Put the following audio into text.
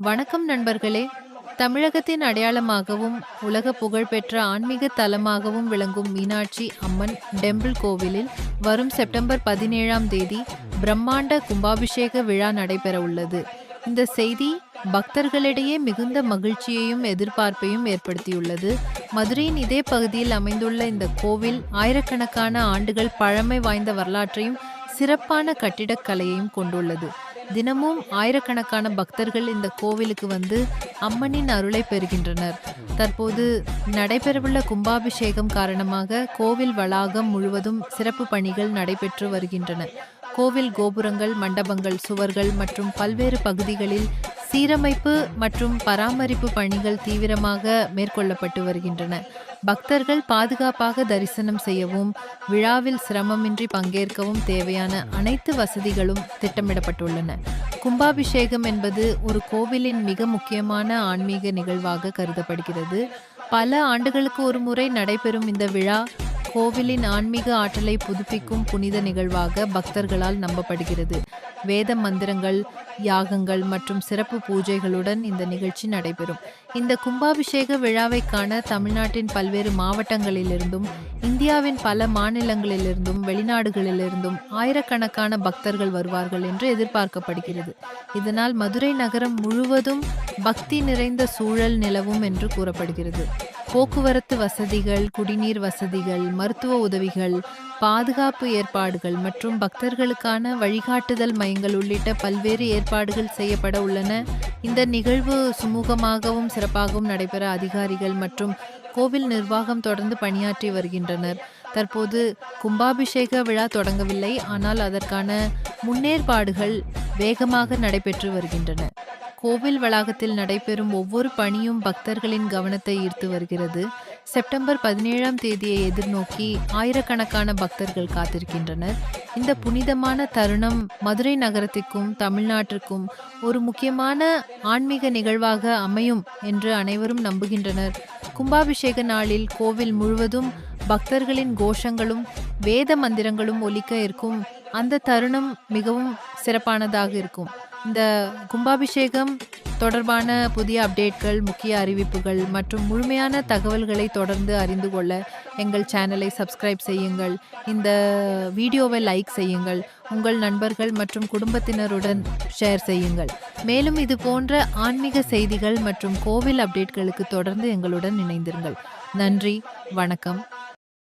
வணக்கம் நண்பர்களே. தமிழகத்தின் அடையாளமாகவும் உலக புகழ்பெற்ற ஆன்மீக தலமாகவும் விளங்கும் மீனாட்சி அம்மன் டெம்பிள் கோவிலில் வரும் செப்டம்பர் 17ஆம் தேதி பிரம்மாண்ட கும்பாபிஷேக விழா நடைபெற உள்ளது. இந்த செய்தி பக்தர்களிடையே மிகுந்த மகிழ்ச்சியையும் எதிர்பார்ப்பையும் ஏற்படுத்தியுள்ளது. மதுரையின் இதே பகுதியில் அமைந்துள்ள இந்த கோவில் ஆயிரக்கணக்கான ஆண்டுகள் பழமை வாய்ந்த வரலாற்றையும் சிறப்பான கட்டிடக்கலையையும் கொண்டுள்ளது. தினமும் ஆயிரக்கணக்கான பக்தர்கள் இந்த கோவிலுக்கு வந்து அம்மனின் அருளை பெறுகின்றனர். தற்போது நடைபெறவுள்ள கும்பாபிஷேகம் காரணமாக கோவில் வளாகம் முழுவதும் சிறப்பு பணிகள் நடைபெற்று வருகின்றன. கோவில் கோபுரங்கள், மண்டபங்கள், சுவர்கள் மற்றும் பல்வேறு பகுதிகளில் சீரமைப்பு மற்றும் பராமரிப்பு பணிகள் தீவிரமாக மேற்கொள்ளப்பட்டு வருகின்றன. பக்தர்கள் பாதுகாப்பாக தரிசனம் செய்யவும் விழாவில் சிரமமின்றி பங்கேற்கவும் தேவையான அனைத்து வசதிகளும் திட்டமிடப்பட்டுள்ளன. கும்பாபிஷேகம் என்பது ஒரு கோவிலின் மிக முக்கியமான ஆன்மீக நிகழ்வாக கருதப்படுகிறது. பல ஆண்டுகளுக்கு ஒரு முறை நடைபெறும் இந்த விழா கோவிலின் ஆன்மீக ஆற்றலை புதுப்பிக்கும் புனித நிகழ்வாக பக்தர்களால் நம்பப்படுகிறது. வேத மந்திரங்கள், யாகங்கள் மற்றும் சிறப்பு பூஜைகளுடன் இந்த நிகழ்ச்சி நடைபெறும். இந்த கும்பாபிஷேக விழாவை காண தமிழ்நாட்டின் பல்வேறு மாவட்டங்களிலிருந்தும் இந்தியாவின் பல மாநிலங்களிலிருந்தும் வெளிநாடுகளிலிருந்தும் ஆயிரக்கணக்கான பக்தர்கள் வருவார்கள் என்று எதிர்பார்க்கப்படுகிறது. இதனால் மதுரை நகரம் முழுவதும் பக்தி நிறைந்த சூழல் நிலவும் என்று கூறப்படுகிறது. போக்குவரத்து வசதிகள், குடிநீர் வசதிகள், மருத்துவ உதவிகள், பாதுகாப்பு ஏற்பாடுகள் மற்றும் பக்தர்களுக்கான வழிகாட்டுதல் மையங்கள் உள்ளிட்ட பல்வேறு ஏற்பாடுகள் செய்யப்பட உள்ளன. இந்த நிகழ்வு சுமூகமாகவும் சிறப்பாகவும் நடைபெற அதிகாரிகள் மற்றும் கோவில் நிர்வாகம் தொடர்ந்து பணியாற்றி வருகின்றனர். தற்போது கும்பாபிஷேக விழா தொடங்கவில்லை, ஆனால் அதற்கான முன்னேற்பாடுகள் வேகமாக நடைபெற்று வருகின்றன. கோவில் வளாகத்தில் நடைபெறும் ஒவ்வொரு பணியும் பக்தர்களின் கவனத்தை ஈர்த்து வருகிறது. செப்டம்பர் 17ஆம் தேதியை எதிர்நோக்கி ஆயிரக்கணக்கான பக்தர்கள் காத்திருக்கின்றனர். இந்த புனிதமான தருணம் மதுரை நகரத்திற்கும் தமிழ்நாட்டிற்கும் ஒரு முக்கியமான ஆன்மீக நிகழ்வாக அமையும் என்று அனைவரும் நம்புகின்றனர். கும்பாபிஷேக நாளில் கோவில் முழுவதும் பக்தர்களின் கோஷங்களும் வேத மந்திரங்களும் ஒலிக்க இருக்கும். அந்த தருணம் மிகவும் சிறப்பானதாக இருக்கும். இந்த கும்பாபிஷேகம் தொடர்பான புதிய அப்டேட்கள், முக்கிய அறிவிப்புகள் மற்றும் முழுமையான தகவல்களை தொடர்ந்து அறிந்து கொள்ள எங்கள் சேனலை சப்ஸ்கிரைப் செய்யுங்கள். இந்த வீடியோவை லைக் செய்யுங்கள். உங்கள் நண்பர்கள் மற்றும் குடும்பத்தினருடன் ஷேர் செய்யுங்கள். மேலும் இது போன்ற ஆன்மீக செய்திகள் மற்றும் கோவில் அப்டேட்களுக்கு தொடர்ந்து எங்களுடன் இணைந்திருங்கள். நன்றி, வணக்கம்.